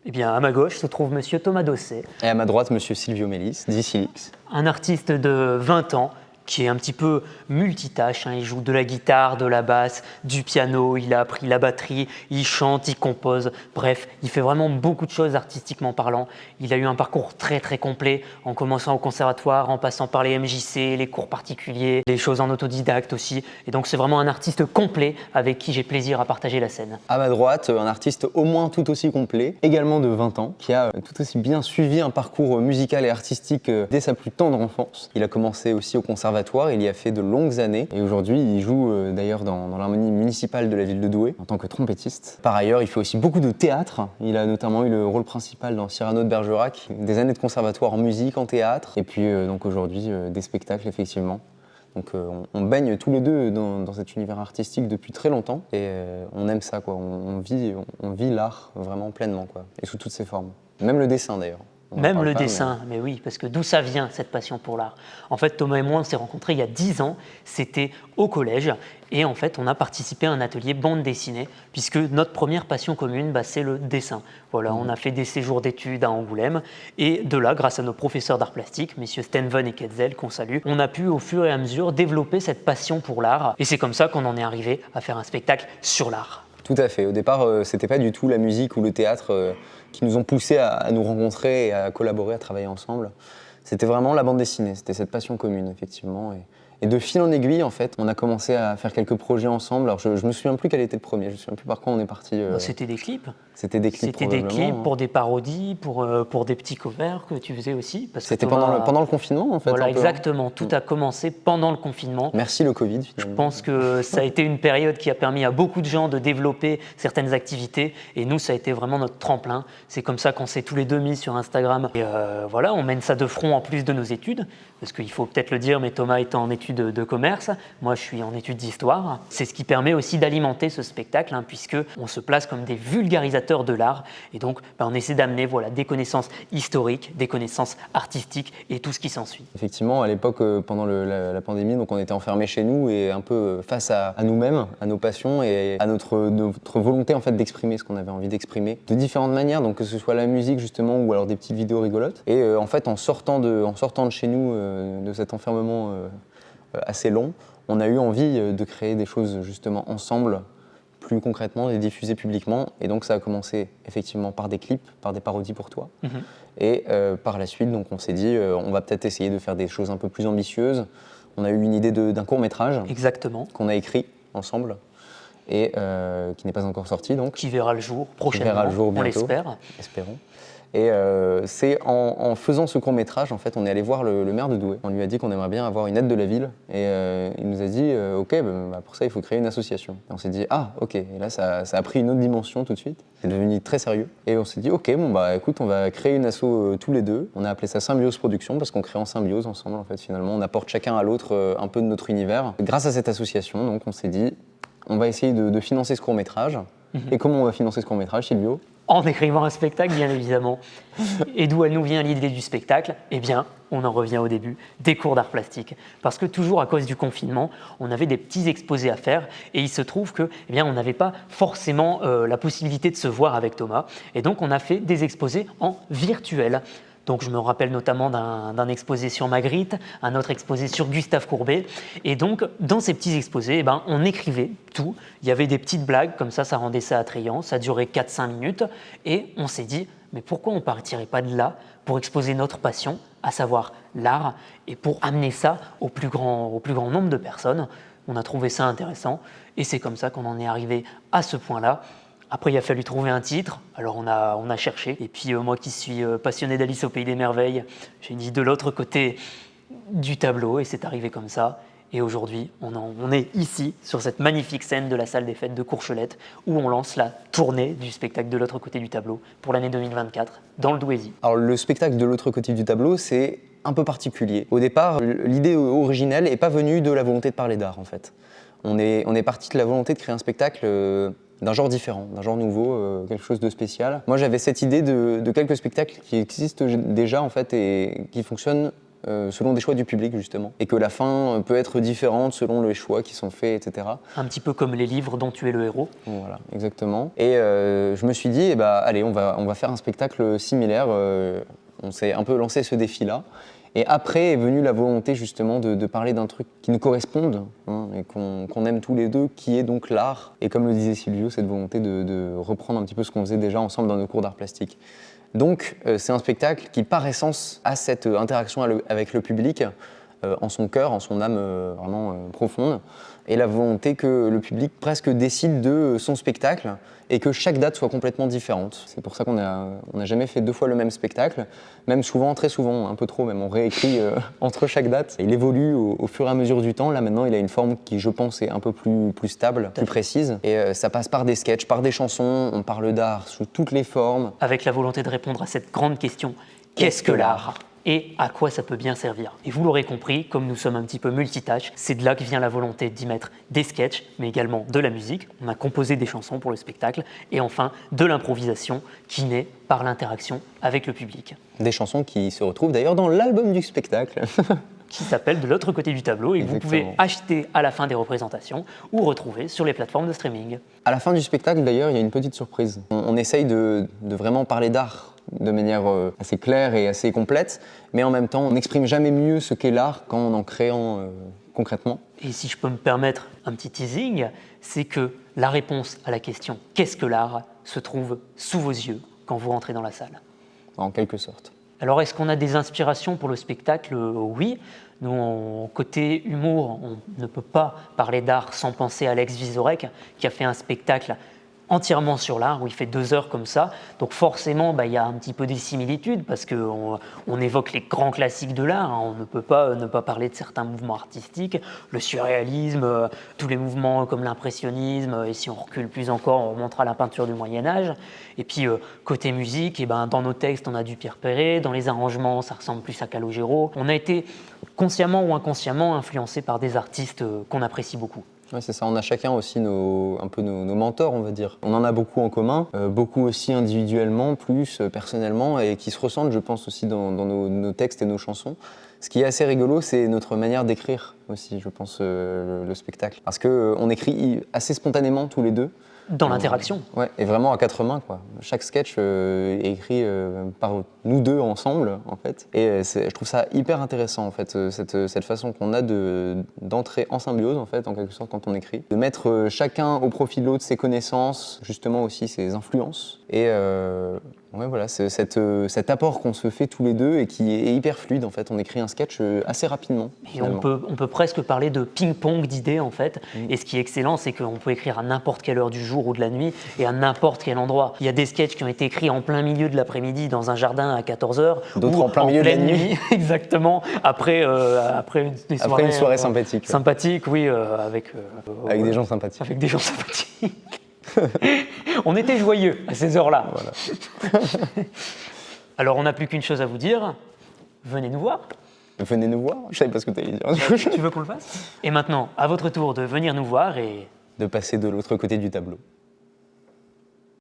Eh bien, à ma gauche se trouve Monsieur Thomas Dosset, Et à ma droite, monsieur Silvio Mélis, dit Silix. un artiste de 20 ans qui est un petit peu multitâche, hein. Il joue de la guitare, de la basse, du piano, il a appris la batterie, il chante, il compose, bref, il fait vraiment beaucoup de choses artistiquement parlant. Il a eu un parcours très très complet, en commençant au conservatoire, en passant par les MJC, les cours particuliers, les choses en autodidacte aussi. Et donc c'est vraiment un artiste complet avec qui j'ai plaisir à partager la scène. À ma droite, un artiste au moins tout aussi complet, également de 20 ans, qui a tout aussi bien suivi un parcours musical et artistique dès sa plus tendre enfance. Il a commencé aussi au conservatoire, il y a fait de longues années et aujourd'hui il joue d'ailleurs dans l'harmonie municipale de la ville de Douai en tant que trompettiste. Par ailleurs, il fait aussi beaucoup de théâtre. Il a notamment eu le rôle principal dans Cyrano de Bergerac, des années de conservatoire en musique, en théâtre et puis donc aujourd'hui des spectacles effectivement. Donc on baigne tous les deux dans cet univers artistique depuis très longtemps et on aime ça quoi. On vit l'art vraiment pleinement quoi, et sous toutes ses formes. Même le dessin d'ailleurs. On en Même parle le pas, dessin, mais oui, parce que d'où ça vient cette passion pour l'art? En fait, Thomas et moi, on s'est rencontrés il y a 10 ans, c'était au collège, et en fait, on a participé à un atelier bande dessinée, puisque notre première passion commune, c'est le dessin. Voilà, on a fait des séjours d'études à Angoulême, et de là, grâce à nos professeurs d'art plastique, messieurs Stenven et Ketzel, qu'on salue, on a pu au fur et à mesure développer cette passion pour l'art, et c'est comme ça qu'on en est arrivé à faire un spectacle sur l'art. Tout à fait. Au départ, c'était pas du tout la musique ou le théâtre qui nous ont poussés à nous rencontrer et à collaborer, à travailler ensemble. C'était vraiment la bande dessinée, c'était cette passion commune, effectivement. Et de fil en aiguille, en fait, on a commencé à faire quelques projets ensemble. Alors, je me souviens plus quel était le premier, je me souviens plus par quoi on est parti. C'était des clips. C'était des clips, C'était des probablement, clips hein. pour des parodies, pour des petits covers que tu faisais aussi. Parce que C'était Thomas, pendant le confinement, en fait. voilà, un peu, hein. exactement. Tout a commencé pendant le confinement. Merci le Covid, Je finalement. pense que ça a été une période qui a permis à beaucoup de gens de développer certaines activités. Et nous, ça a été vraiment notre tremplin. C'est comme ça qu'on s'est tous les deux mis sur Instagram. Et voilà, on mène ça de front en plus de nos études. Parce qu'il faut peut-être le dire, mais Thomas est en études de commerce. Moi, je suis en études d'histoire. C'est ce qui permet aussi d'alimenter ce spectacle, hein, puisque on se place comme des vulgarisateurs de l'art. Et donc, on essaie d'amener des connaissances historiques, des connaissances artistiques et tout ce qui s'ensuit. Effectivement, à l'époque, pendant la pandémie, donc on était enfermés chez nous et un peu face à nous-mêmes, à nos passions et à notre volonté en fait d'exprimer ce qu'on avait envie d'exprimer de différentes manières, donc que ce soit la musique justement ou alors des petites vidéos rigolotes. Et en fait, en sortant de chez nous, de cet enfermement assez long, on a eu envie de créer des choses justement ensemble, plus concrètement, les diffuser publiquement. Et donc ça a commencé effectivement par des clips, par des parodies pour toi. Et par la suite, donc on s'est dit, on va peut-être essayer de faire des choses un peu plus ambitieuses. On a eu une idée d'un court-métrage. Exactement. Qu'on a écrit ensemble et qui n'est pas encore sorti donc. Qui verra le jour prochainement, Qui verra le jour bientôt, bientôt, on l'espère. Espérons. Et c'est en faisant ce court-métrage, en fait, on est allé voir le maire de Douai. On lui a dit qu'on aimerait bien avoir une aide de la ville. Et il nous a dit, OK, pour ça, il faut créer une association. Et on s'est dit, ah, OK. Et là, ça a pris une autre dimension tout de suite. C'est devenu très sérieux. Et on s'est dit, OK, écoute, on va créer une asso tous les deux. On a appelé ça Symbiose Production parce qu'on crée en symbiose ensemble, en fait, finalement. On apporte chacun à l'autre un peu de notre univers. Grâce à cette association, donc, on s'est dit, on va essayer de financer ce court-métrage. Et comment on va financer ce court-métrage, Silvio ? En écrivant un spectacle, bien évidemment. Et d'où elle nous vient l'idée du spectacle? Eh bien, on en revient au début, des cours d'art plastique. Parce que toujours à cause du confinement, on avait des petits exposés à faire et il se trouve que, on n'avait pas forcément la possibilité de se voir avec Thomas. Et donc, on a fait des exposés en virtuel. Donc je me rappelle notamment d'un exposé sur Magritte, un autre exposé sur Gustave Courbet. Et donc, dans ces petits exposés, on écrivait tout. Il y avait des petites blagues, comme ça rendait ça attrayant. Ça durait 4-5 minutes. Et on s'est dit, mais pourquoi on ne partirait pas de là pour exposer notre passion, à savoir l'art, et pour amener ça au plus grand nombre de personnes. On a trouvé ça intéressant. Et c'est comme ça qu'on en est arrivé à ce point-là. Après, il a fallu trouver un titre, alors on a cherché. Et puis moi qui suis passionné d'Alice au Pays des Merveilles, j'ai dit de l'autre côté du tableau et c'est arrivé comme ça. Et aujourd'hui, on est ici, sur cette magnifique scène de la salle des fêtes de Courchelette, où on lance la tournée du spectacle de l'autre côté du tableau pour l'année 2024, dans le Douaisis. Alors le spectacle de l'autre côté du tableau, c'est un peu particulier. Au départ, l'idée originelle n'est pas venue de la volonté de parler d'art, en fait. On est parti de la volonté de créer un spectacle d'un genre différent, d'un genre nouveau, quelque chose de spécial. Moi, j'avais cette idée de quelques spectacles qui existent déjà, en fait, et qui fonctionnent selon des choix du public justement, et que la fin peut être différente selon les choix qui sont faits, etc. Un petit peu comme les livres dont tu es le héros. Voilà, exactement. Et je me suis dit, eh ben, allez, on va faire un spectacle similaire. On s'est un peu lancé ce défi-là. Et après est venue la volonté justement de parler d'un truc qui nous corresponde, hein, et qu'on aime tous les deux, qui est donc l'art. Et comme le disait Silvio, cette volonté de reprendre un petit peu ce qu'on faisait déjà ensemble dans nos cours d'art plastique. Donc c'est un spectacle qui par essence a cette interaction avec le public, en son cœur, en son âme vraiment profonde, et la volonté que le public presque décide de son spectacle et que chaque date soit complètement différente. C'est pour ça qu'on n'a jamais fait 2 fois le même spectacle, même souvent, très souvent, un peu trop même, on réécrit entre chaque date. Il évolue au fur et à mesure du temps. Là maintenant, il a une forme qui, je pense, est un peu plus stable, plus précise. Et ça passe par des sketchs, par des chansons, on parle d'art sous toutes les formes. Avec la volonté de répondre à cette grande question, qu'est-ce que l'art ? Et à quoi ça peut bien servir. Et vous l'aurez compris, comme nous sommes un petit peu multitâches, c'est de là que vient la volonté d'y mettre des sketchs, mais également de la musique. On a composé des chansons pour le spectacle, et enfin de l'improvisation qui naît par l'interaction avec le public. Des chansons qui se retrouvent d'ailleurs dans l'album du spectacle. Qui s'appelle De l'autre côté du tableau, et que vous pouvez acheter à la fin des représentations ou retrouver sur les plateformes de streaming. À la fin du spectacle d'ailleurs, il y a une petite surprise. On essaye de vraiment parler d'art de manière assez claire et assez complète, mais en même temps, on n'exprime jamais mieux ce qu'est l'art qu'en créant concrètement. Et si je peux me permettre un petit teasing, c'est que la réponse à la question « Qu'est-ce que l'art ?» se trouve sous vos yeux quand vous rentrez dans la salle. En quelque sorte. Alors, est-ce qu'on a des inspirations pour le spectacle ? Oui. Nous, côté humour, on ne peut pas parler d'art sans penser à Alex Vizorek, qui a fait un spectacle entièrement sur l'art, où il fait 2 heures comme ça. Donc forcément, il y a un petit peu des similitudes, parce qu'on évoque les grands classiques de l'art. On ne peut pas ne pas parler de certains mouvements artistiques, le surréalisme, tous les mouvements comme l'impressionnisme, et si on recule plus encore, on remontera à la peinture du Moyen-Âge. Et puis, côté musique, dans nos textes, on a du Pierre Perret, dans les arrangements, ça ressemble plus à Calogero. On a été consciemment ou inconsciemment influencé par des artistes qu'on apprécie beaucoup. Ouais, c'est ça, on a chacun aussi nos mentors, on va dire. On en a beaucoup en commun, beaucoup aussi individuellement, plus personnellement, et qui se ressentent, je pense, aussi dans nos textes et nos chansons. Ce qui est assez rigolo, c'est notre manière d'écrire aussi, je pense, le spectacle. Parce qu'on écrit assez spontanément tous les deux. Dans l'interaction. Ouais, et vraiment à 4 mains, quoi. Chaque sketch est écrit par nous deux ensemble, en fait. Et je trouve ça hyper intéressant, en fait, cette façon qu'on a d'entrer en symbiose, en fait, en quelque sorte, quand on écrit. De mettre chacun au profit de l'autre ses connaissances, justement aussi ses influences. Et ouais, voilà, c'est cet apport qu'on se fait tous les deux et qui est hyper fluide, en fait. On écrit un sketch assez rapidement. Et on peut presque parler de ping-pong d'idées, en fait. Et ce qui est excellent, c'est qu'on peut écrire à n'importe quelle heure du jour ou de la nuit et à n'importe quel endroit. Il y a des sketchs qui ont été écrits en plein milieu de l'après-midi dans un jardin à 14h. D'autres en plein milieu de la nuit. Exactement, après une soirée sympathique. Sympathique, oui, avec des gens sympathiques. Avec des gens sympathiques. On était joyeux à ces heures-là. Voilà. Alors, on n'a plus qu'une chose à vous dire. Venez nous voir. Venez nous voir. Je savais pas ce que tu allais dire. Tu veux qu'on le fasse ? Et maintenant, à votre tour de venir nous voir et de passer de l'autre côté du tableau.